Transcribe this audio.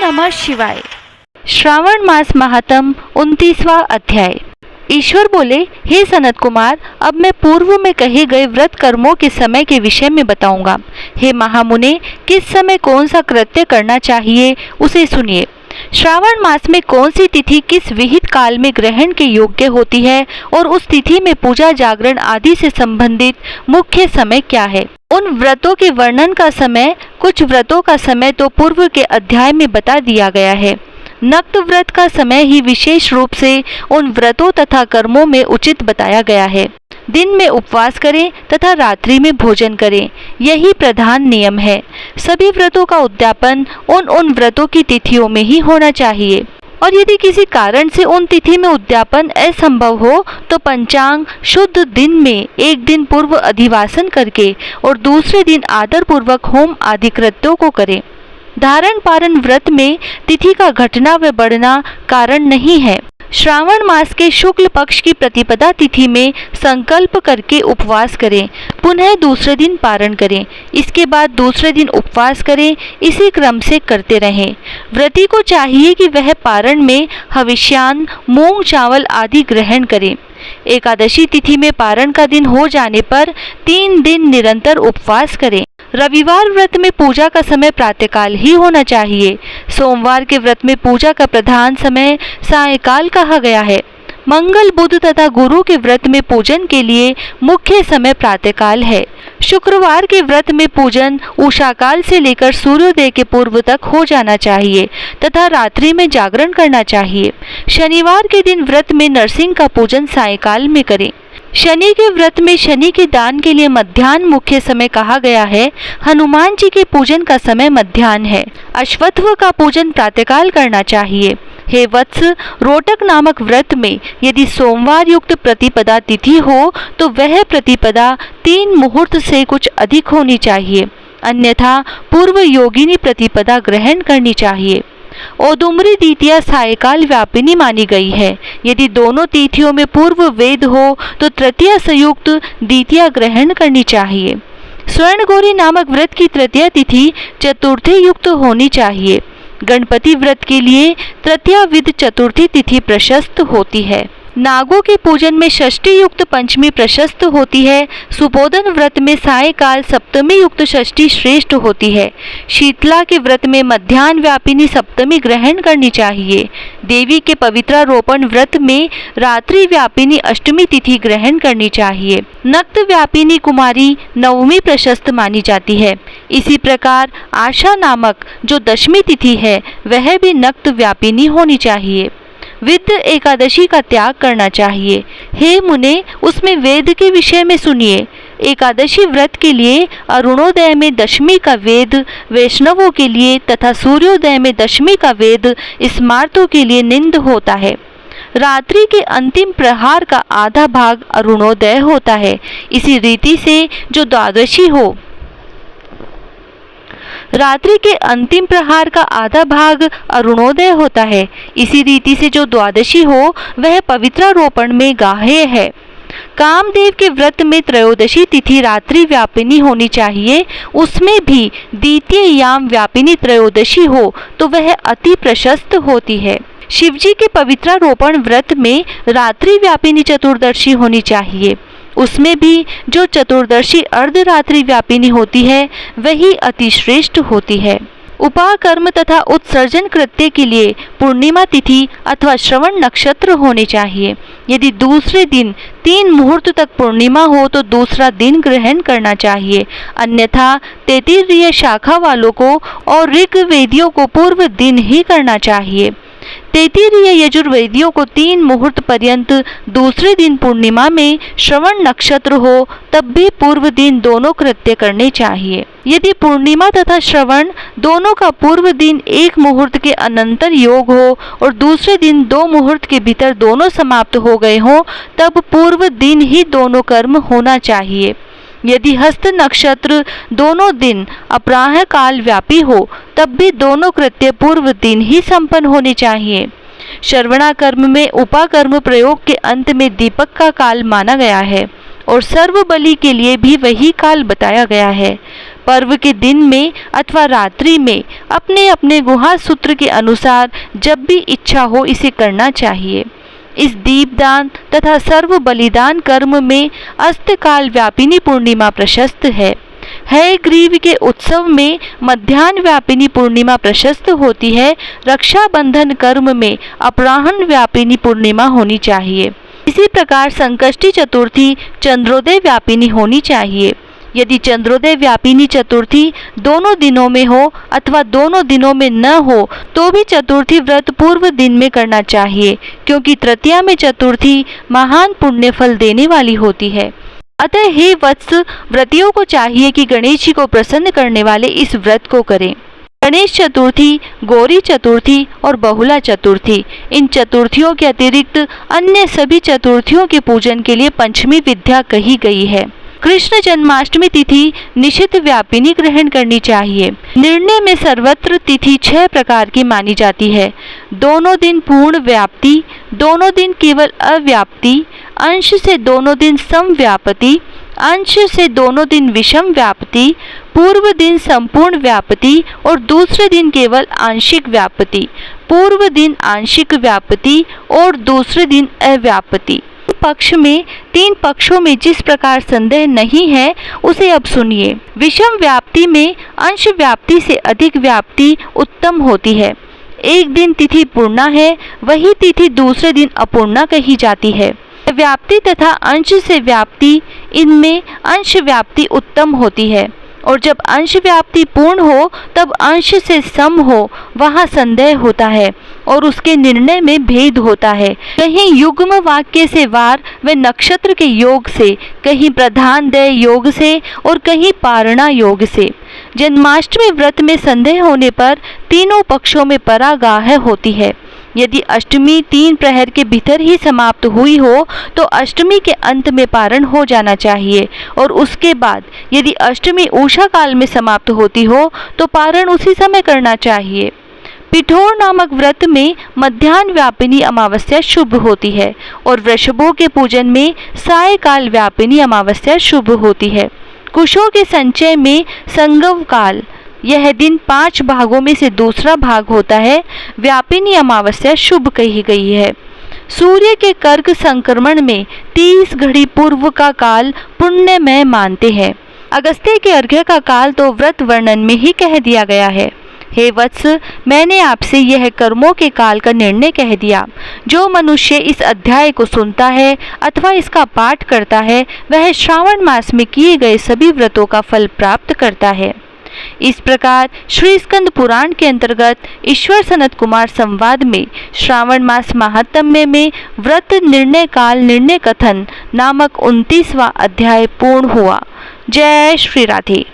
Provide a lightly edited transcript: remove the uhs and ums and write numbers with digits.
नमः शिवाय। श्रावण मास महात्म 29वां अध्याय। ईश्वर बोले, हे सनत कुमार, अब मैं पूर्व में कहे गए व्रत कर्मों के समय के विषय में बताऊंगा। हे महामुने, किस समय कौन सा कृत्य करना चाहिए उसे सुनिए। श्रावण मास में कौन सी तिथि किस विहित काल में ग्रहण के योग्य होती है और उस तिथि में पूजा जागरण आदि से संबंधित मुख्य समय क्या है। उन व्रतों के वर्णन का समय, कुछ व्रतों का समय तो पूर्व के अध्याय में बता दिया गया है। नक्त व्रत का समय ही विशेष रूप से उन व्रतों तथा कर्मों में उचित बताया गया है। दिन में उपवास करें तथा रात्रि में भोजन करें, यही प्रधान नियम है। सभी व्रतों का उद्यापन उन व्रतों की तिथियों में ही होना चाहिए और यदि किसी कारण से उन तिथि में उद्यापन असंभव हो तो पंचांग शुद्ध दिन में एक दिन पूर्व अधिवासन करके और दूसरे दिन आदर पूर्वक होम आदि कृत्यों को करें। धारण पारण व्रत में तिथि का घटना व बढ़ना कारण नहीं है। श्रावण मास के शुक्ल पक्ष की प्रतिपदा तिथि में संकल्प करके उपवास करें, पुनः दूसरे दिन पारण करें, इसके बाद दूसरे दिन उपवास करें, इसी क्रम से करते रहें। व्रती को चाहिए कि वह पारण में हविष्यान्न, मूंग चावल आदि ग्रहण करें। एकादशी तिथि में पारण का दिन हो जाने पर 3 दिन निरंतर उपवास करें। रविवार व्रत में पूजा का समय प्रातःकाल ही होना चाहिए। सोमवार के व्रत में पूजा का प्रधान समय सायंकाल कहा गया है। मंगल, बुध तथा गुरु के व्रत में पूजन के लिए मुख्य समय प्रातःकाल है। शुक्रवार के व्रत में पूजन उषाकाल से लेकर सूर्योदय के पूर्व तक हो जाना चाहिए तथा रात्रि में जागरण करना चाहिए। शनिवार के दिन व्रत में नरसिंह का पूजन सायंकाल में करें। शनि के व्रत में शनि के दान के लिए मध्याह्न मुख्य समय कहा गया है। हनुमान जी के पूजन का समय मध्याह्न है। अश्वत्थ का पूजन प्रातःकाल करना चाहिए। हे वत्स, रोटक नामक व्रत में यदि सोमवार युक्त प्रतिपदा तिथि हो तो वह प्रतिपदा 3 मुहूर्त से कुछ अधिक होनी चाहिए, अन्यथा पूर्व योगिनी प्रतिपदा ग्रहण करनी चाहिए। औदुम्बरी द्वितीया सायकाल व्यापिनी मानी गई है। यदि दोनों तिथियों में पूर्व वेद हो तो तृतीया संयुक्त द्वितीया ग्रहण करनी चाहिए। स्वर्णगौरी नामक व्रत की तृतीया तिथि चतुर्थी युक्त होनी चाहिए। गणपति व्रत के लिए तृतीया विद चतुर्थी तिथि प्रशस्त होती है। नागों के पूजन में षष्ठी युक्त पंचमी प्रशस्त होती है। सुबोधन व्रत में सायकाल सप्तमी युक्त षष्ठी श्रेष्ठ होती है। शीतला के व्रत में मध्याह्न व्यापिनी सप्तमी ग्रहण करनी चाहिए। देवी के पवित्रारोपण व्रत में रात्रि व्यापिनी अष्टमी तिथि ग्रहण करनी चाहिए। नक्त व्यापिनी कुमारी नवमी प्रशस्त मानी जाती है। इसी प्रकार आशा नामक जो दशमी तिथि है वह भी नक्त व्यापिनी होनी चाहिए। विद एकादशी का त्याग करना चाहिए। हे मुने, उसमें वेद के विषय में सुनिए। एकादशी व्रत के लिए अरुणोदय में दशमी का वेद वैष्णवों के लिए तथा सूर्योदय में दशमी का वेद स्मार्तों के लिए निंद होता है। रात्रि के अंतिम प्रहार का आधा भाग अरुणोदय होता है। इसी रीति से जो द्वादशी हो, रात्रि के अंतिम प्रहार का आधा भाग अरुणोदय होता है। इसी रीति से जो द्वादशी हो वह पवित्रारोपण में गाह्य है। कामदेव के व्रत में त्रयोदशी तिथि रात्रि व्यापिनी होनी चाहिए। उसमें भी द्वितीय याम व्यापिनी त्रयोदशी हो तो वह अति प्रशस्त होती है। शिवजी के पवित्रारोपण व्रत में रात्रि व्यापिनी चतुर्दशी होनी चाहिए। उसमें भी जो चतुर्दशी अर्धरात्रि व्यापिनी होती है वही अति श्रेष्ठ होती है। उपाकर्म तथा उत्सर्जन कृत्य के लिए पूर्णिमा तिथि अथवा श्रवण नक्षत्र होने चाहिए। यदि दूसरे दिन 3 मुहूर्त तक पूर्णिमा हो तो दूसरा दिन ग्रहण करना चाहिए, अन्यथा तैत्तिरीय शाखा वालों को और ऋग्वेदियों को पूर्व दिन ही करना चाहिए। तैत्तिरीय यजुर्वेदियों को 3 मुहूर्त पर्यंत दूसरे दिन पूर्णिमा में श्रवण नक्षत्र हो तब भी पूर्व दिन दोनों कृत्य करने चाहिए। यदि पूर्णिमा तथा श्रवण दोनों का पूर्व दिन 1 मुहूर्त के अनंतर योग हो और दूसरे दिन 2 मुहूर्त के भीतर दोनों समाप्त हो गए हों तब पूर्व दिन ही दोनों कर्म होना चाहिए। यदि हस्त नक्षत्र दोनों दिन अपराह्न काल व्यापी हो तब भी दोनों कृत्य पूर्व दिन ही संपन्न होने चाहिए। श्रवणाकर्म में उपाकर्म प्रयोग के अंत में दीपक का काल माना गया है और सर्व बलि के लिए भी वही काल बताया गया है। पर्व के दिन में अथवा रात्रि में अपने अपने गुहा सूत्र के अनुसार जब भी इच्छा हो इसे करना चाहिए। इस दीपदान तथा सर्व बलिदान कर्म में अस्तकाल व्यापिनी पूर्णिमा प्रशस्त है। हयग्रीव के उत्सव में मध्याह्न व्यापिनी पूर्णिमा प्रशस्त होती है। रक्षाबंधन कर्म में अपराह्न व्यापिनी पूर्णिमा होनी चाहिए। इसी प्रकार संकष्टी चतुर्थी चंद्रोदय व्यापिनी होनी चाहिए। यदि चंद्रोदय व्यापिनी चतुर्थी दोनों दिनों में हो अथवा दोनों दिनों में न हो तो भी चतुर्थी व्रत पूर्व दिन में करना चाहिए, क्योंकि तृतीया में चतुर्थी महान पुण्य फल देने वाली होती है। अतः हे वत्स, व्रतियों को चाहिए कि गणेश जी को प्रसन्न करने वाले इस व्रत को करें। गणेश चतुर्थी, गौरी चतुर्थी और बहुला चतुर्थी, इन चतुर्थियों के अतिरिक्त अन्य सभी चतुर्थियों के पूजन के लिए पंचमी विद्या कही गई है। कृष्ण जन्माष्टमी तिथि निशित व्यापिनी ग्रहण करनी चाहिए। निर्णय में सर्वत्र तिथि 6 प्रकार की मानी जाती है। दोनों दिन पूर्ण व्याप्ति, दोनों दिन केवल अव्याप्ति, अंश से दोनों दिन समव्याप्ति, अंश से दोनों दिन विषम व्याप्ति, पूर्व दिन संपूर्ण व्याप्ति और दूसरे दिन केवल आंशिक व्याप्ति, पूर्व दिन आंशिक व्याप्ति और दूसरे दिन अव्याप्ति। पक्ष में 3 पक्षों में जिस प्रकार संदेह नहीं है उसे अब सुनिए। विषम व्याप्ति में अंश व्याप्ति से अधिक व्याप्ति उत्तम होती है। एक दिन तिथि पूर्णा है, वही तिथि दूसरे दिन अपूर्णा कही जाती है। व्याप्ति तथा अंश से व्याप्ति, इनमें अंश व्याप्ति उत्तम होती है, और जब अंश व्याप्ति पूर्ण हो तब अंश से सम हो वहाँ संदेह होता है और उसके निर्णय में भेद होता है। कहीं युग्म वाक्य से वार व नक्षत्र के योग से, कहीं प्रधान दय योग से और कहीं पारणा योग से। जन्माष्टमी व्रत में संदेह होने पर तीनों पक्षों में परागाह होती है। यदि अष्टमी 3 प्रहर के भीतर ही समाप्त हुई हो तो अष्टमी के अंत में पारण हो जाना चाहिए, और उसके बाद यदि अष्टमी उषा काल में समाप्त होती हो तो पारण उसी समय करना चाहिए। पिठोर नामक व्रत में मध्याह्न व्यापिनी अमावस्या शुभ होती है और वृषभों के पूजन में सायकाल व्यापिनी अमावस्या शुभ होती है। कुशों के संचय में संगव काल, यह दिन 5 भागों में से दूसरा भाग होता है, व्यापिनी अमावस्या शुभ कही गई है। सूर्य के कर्क संक्रमण में 30 घड़ी पूर्व का काल पुण्यमय मानते हैं। अगस्त्य के अर्घ्य का काल तो व्रत वर्णन में ही कह दिया गया है। हे वत्स, मैंने आपसे यह कर्मों के काल का निर्णय कह दिया। जो मनुष्य इस अध्याय को सुनता है अथवा इसका पाठ करता है वह श्रावण मास में किए गए सभी व्रतों का फल प्राप्त करता है। इस प्रकार श्री स्कंद पुराण के अंतर्गत ईश्वर सनत कुमार संवाद में श्रावण मास महात्म्य में व्रत निर्णय काल निर्णय कथन नामक 29वां अध्याय पूर्ण हुआ। जय श्री राधे।